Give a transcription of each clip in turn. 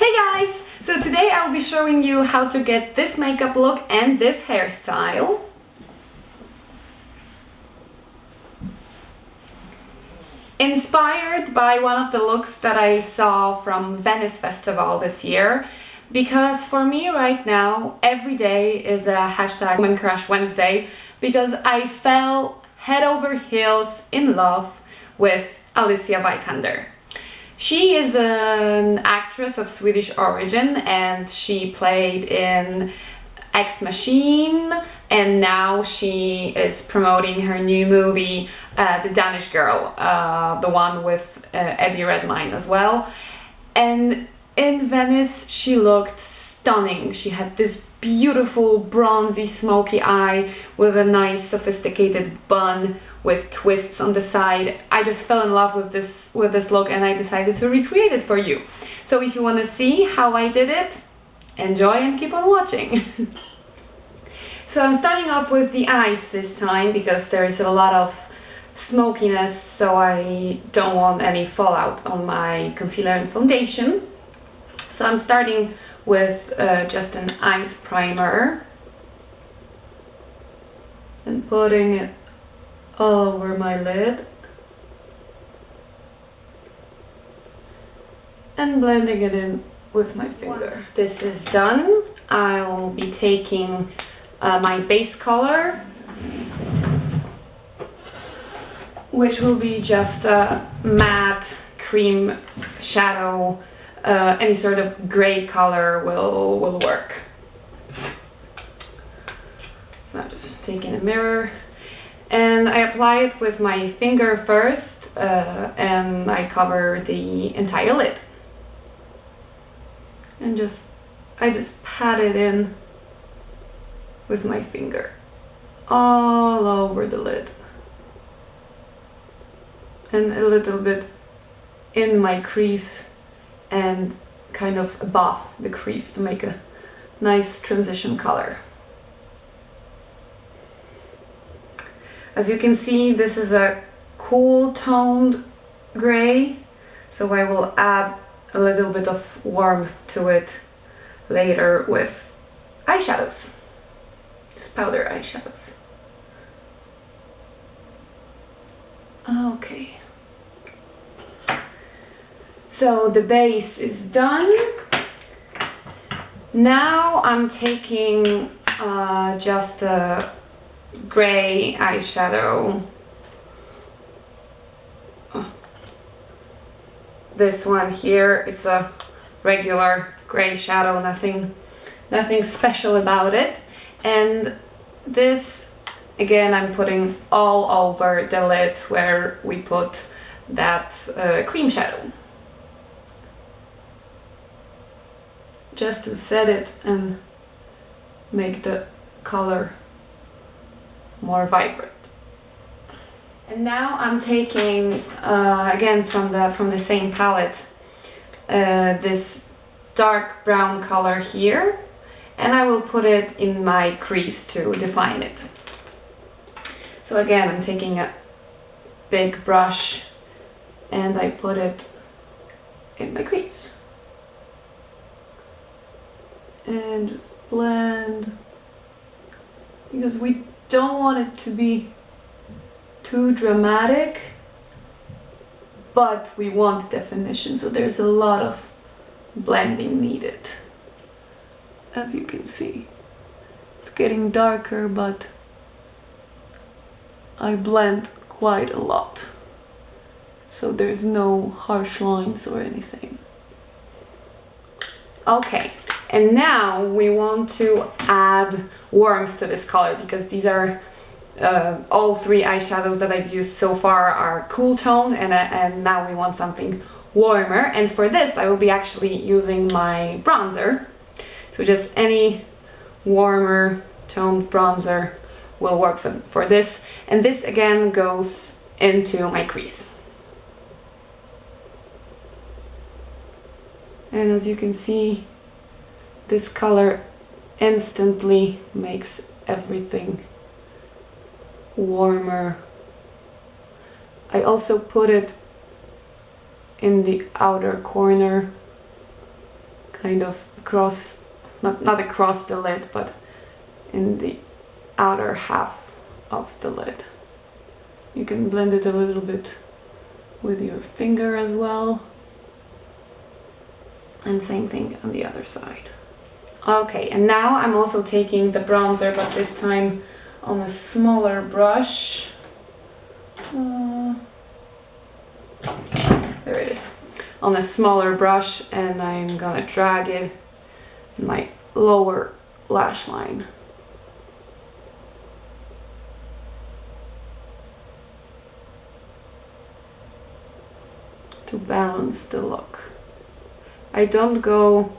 Hey guys! So today I'll be showing you how to get this makeup look and this hairstyle. Inspired by one of the looks that I saw from Venice Festival this year, because for me right now every day is a hashtag Woman Crush Wednesday, because I fell head over heels in love with Alicia Vikander. She is an actress of Swedish origin and she played in Ex Machina, and now she is promoting her new movie, The Danish Girl, the one with Eddie Redmayne as well. And in Venice she looked stunning. She had this beautiful bronzy smoky eye with a nice sophisticated bun with twists on the side. I just fell in love with this look and I decided to recreate it for you. So if you want to see how I did it, enjoy and keep on watching. So I'm starting off with the eyes this time because there is a lot of smokiness, so I don't want any fallout on my concealer and foundation. So I'm starting with just an eyes primer and putting it all over my lid and blending it in with my finger. Once this is done, I'll be taking my base color, which will be just a matte cream shadow. Any sort of gray color will work. So I'm just taking a mirror and I apply it with my finger first, and I cover the entire lid. And I just pat it in with my finger all over the lid. And a little bit in my crease and kind of above the crease to make a nice transition color. As you can see, this is a cool toned gray, so I will add a little bit of warmth to it later with eyeshadows, just powder eyeshadows. Okay. So the base is done. Now I'm taking just a gray eyeshadow. This one here, it's a regular gray shadow, nothing special about it. And this, again, I'm putting all over the lid where we put that cream shadow, just to set it and make the color more vibrant. And now I'm taking again from the same palette this dark brown color here, and I will put it in my crease to define it. So again, I'm taking a big brush and I put it in my crease and just blend, because we don't want it to be too dramatic, but we want definition, so there's a lot of blending needed. As you can see, it's getting darker, but I blend quite a lot, so there's no harsh lines or anything. Okay, and now we want to add warmth to this color, because these are all three eyeshadows that I've used so far are cool toned, and now we want something warmer. And for this I will be actually using my bronzer, so just any warmer toned bronzer will work for this. And this again goes into my crease. And as you can see, this color instantly makes everything warmer. I also put it in the outer corner kind of across, not across the lid, but in the outer half of the lid. You can blend it a little bit with your finger as well. And same thing on the other side. Okay, and now I'm also taking the bronzer, but this time on a smaller brush. There it is. On a smaller brush, and I'm gonna drag it in my lower lash line. To balance the look. I don't go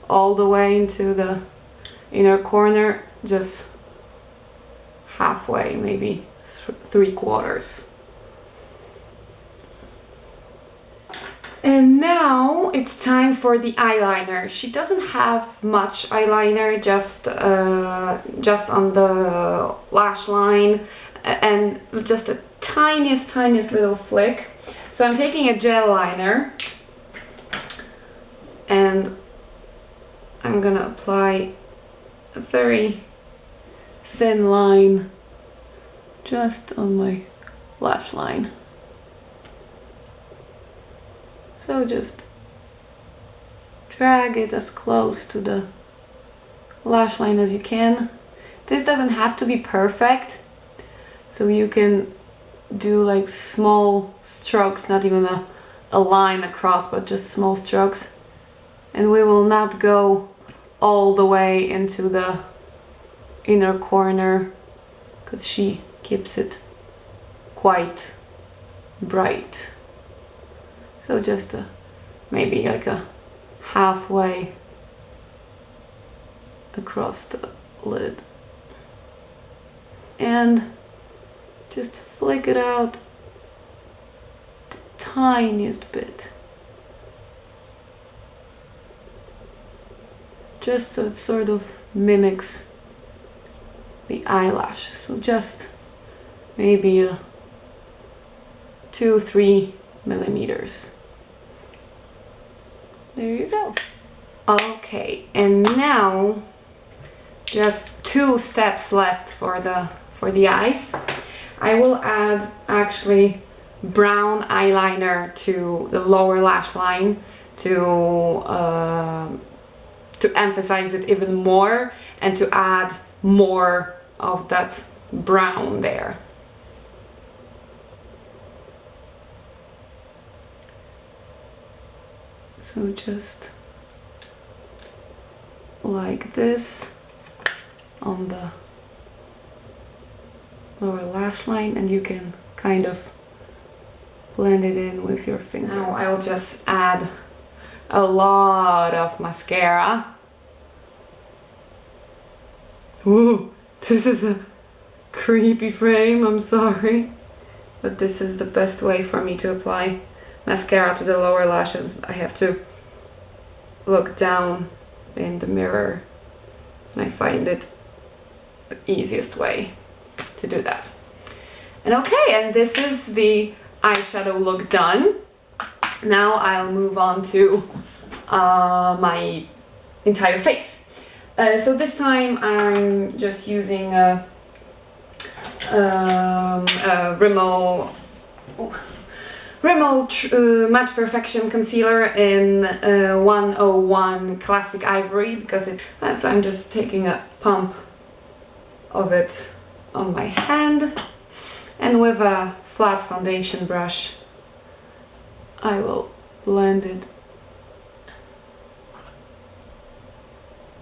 all the way into the inner corner, just halfway, maybe 3/4. And now it's time for the eyeliner. She doesn't have much eyeliner, just on the lash line, and just a tiniest little flick. So I'm taking a gel liner, and I'm gonna apply a very thin line just on my lash line. So just drag it as close to the lash line as you can. This doesn't have to be perfect, so you can do like small strokes, not even a line across, but just small strokes. And we will not go all the way into the inner corner because she keeps it quite bright. So just maybe like a halfway across the lid. And just flick it out the tiniest bit. Just so it sort of mimics the eyelash. So just maybe 2-3 millimeters. There you go. Okay, and now just 2 steps left for the eyes. I will add actually brown eyeliner to the lower lash line to emphasize it even more and to add more of that brown there. So just like this on the lower lash line, and you can kind of blend it in with your finger. Now I'll just add a lot of mascara. Ooh, this is a creepy frame, I'm sorry. But this is the best way for me to apply mascara to the lower lashes. I have to look down in the mirror, and I find it the easiest way to do that. And okay, and this is the eyeshadow look done. Now I'll move on to my entire face. So this time I'm just using a Rimmel Matte Perfection Concealer in 101 Classic Ivory, because so I'm just taking a pump of it on my hand, and with a flat foundation brush I will blend it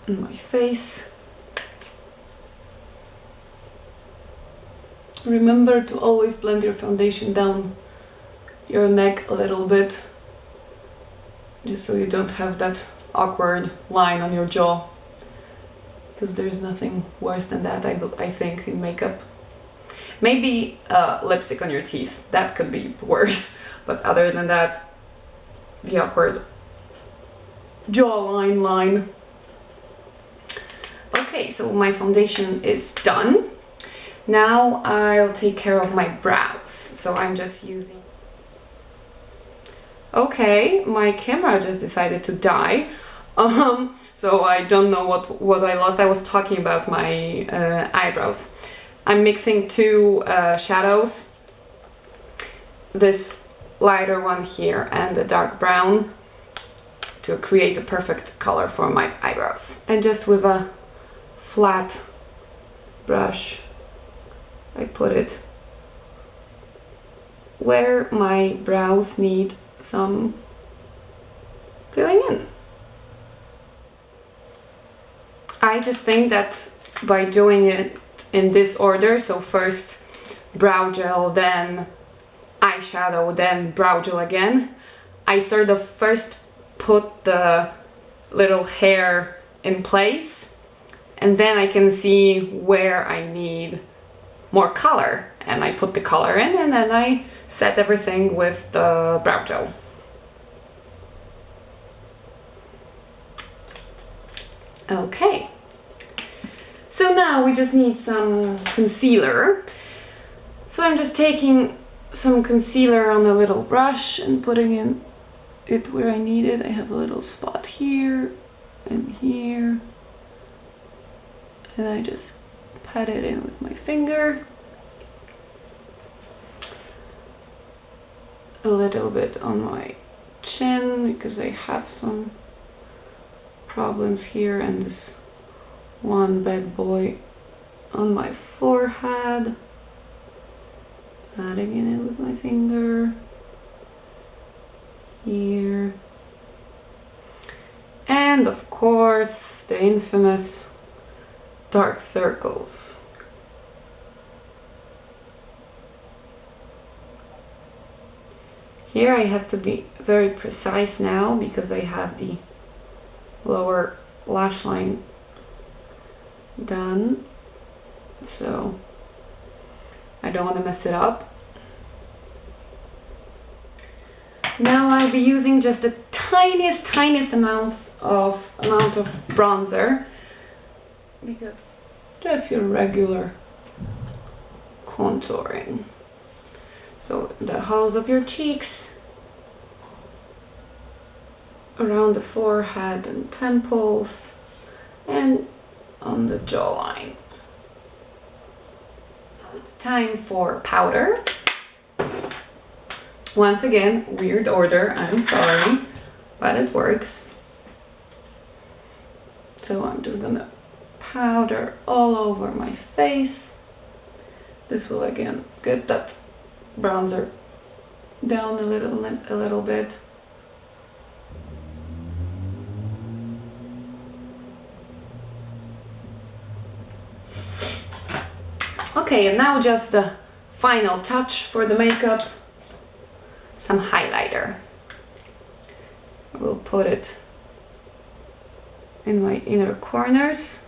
in my face. Remember to always blend your foundation down your neck a little bit, just so you don't have that awkward line on your jaw, because there's nothing worse than that, I think, in makeup. Maybe lipstick on your teeth, that could be worse, but other than that, the awkward jawline line. Okay, so my foundation is done. Now I'll take care of my brows. So I'm just using... Okay, my camera just decided to die. So I don't know what I lost. I was talking about my eyebrows. I'm mixing two shadows, this lighter one here and the dark brown, to create a perfect color for my eyebrows. And just with a flat brush, I put it where my brows need some filling in. I just think that by doing it in this order, so first brow gel, then eyeshadow, then brow gel again, I sort of first put the little hair in place, and then I can see where I need more color, and I put the color in, and then I set everything with the brow gel. Okay, so now we just need some concealer. So I'm just taking some concealer on a little brush and putting in it where I need it. I have a little spot here and here, and I just pat it in with my finger. A little bit on my chin because I have some problems here, and this one bad boy on my forehead, adding in it with my finger here, and of course the infamous dark circles. Here I have to be very precise now because I have the lower lash line done, so I don't want to mess it up. Now I'll be using just the tiniest amount of bronzer, because just your regular contouring. So the hollows of your cheeks, around the forehead and temples, and on the jawline. It's time for powder. Once again, weird order, I'm sorry, but it works. So I'm just gonna powder all over my face. This will again get that bronzer down a little bit. Okay, and now just the final touch for the makeup, some highlighter. I will put it in my inner corners,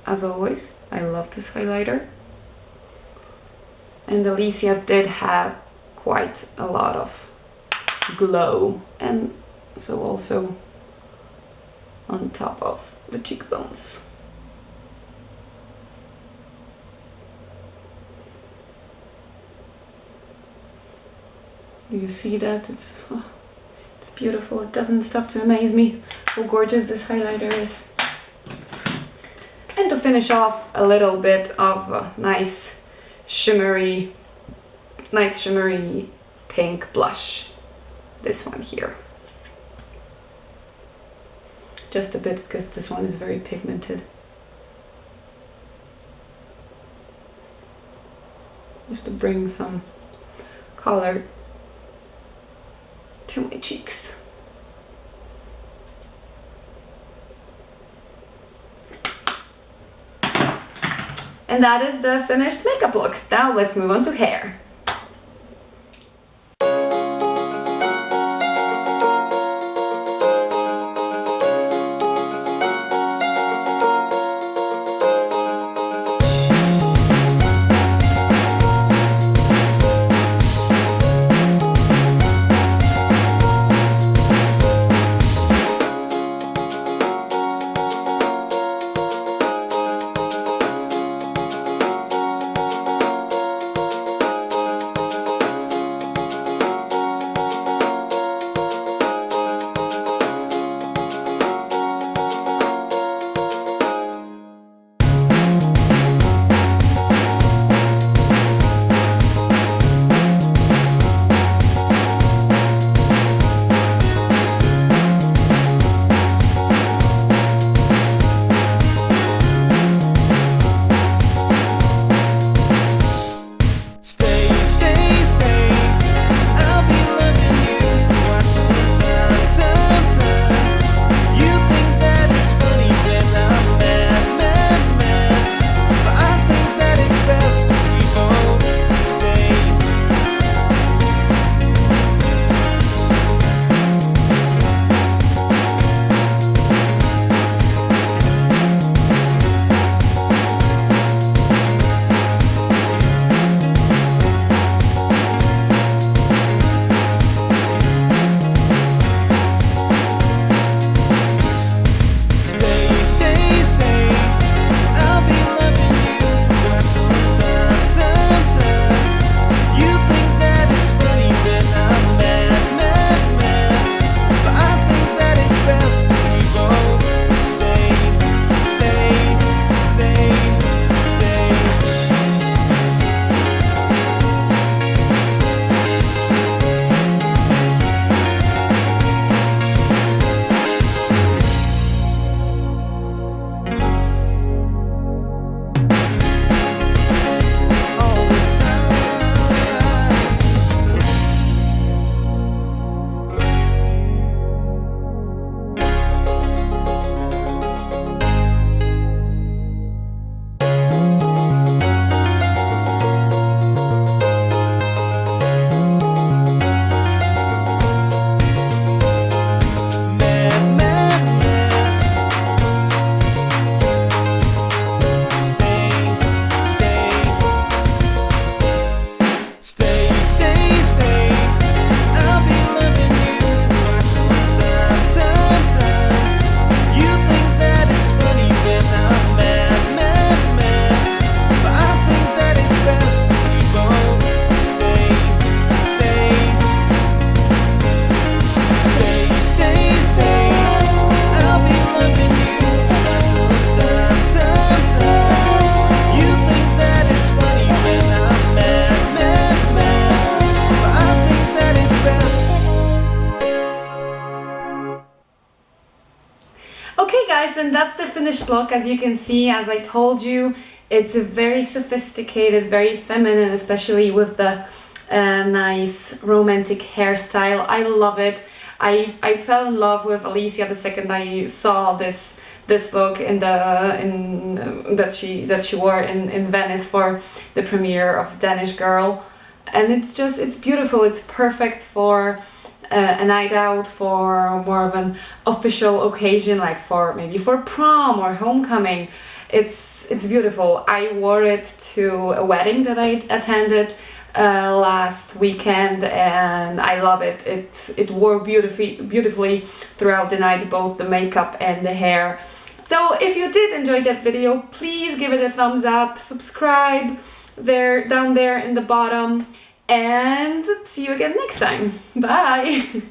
as always. I love this highlighter. And Alicia did have quite a lot of glow, and so also on top of the cheekbones. Do you see that? It's beautiful. It doesn't stop to amaze me how gorgeous this highlighter is. And to finish off, a little bit of a nice shimmery pink blush. This one here. Just a bit, because this one is very pigmented. Just to bring some color to my cheeks. And that is the finished makeup look. Now let's move on to hair. Okay guys, and that's the finished look. As you can see, as I told you, it's a very sophisticated, very feminine, especially with the nice romantic hairstyle. I love it. I fell in love with Alicia the second I saw this look in that she wore in Venice for the premiere of Danish Girl, and it's beautiful. It's perfect for a night out, for more of an official occasion, like maybe for prom or homecoming. It's beautiful. I wore it to a wedding that I attended last weekend, and I love it. It wore beautifully throughout the night, both the makeup and the hair. So if you did enjoy that video, please give it a thumbs up, subscribe down there in the bottom, and see you again next time. Bye!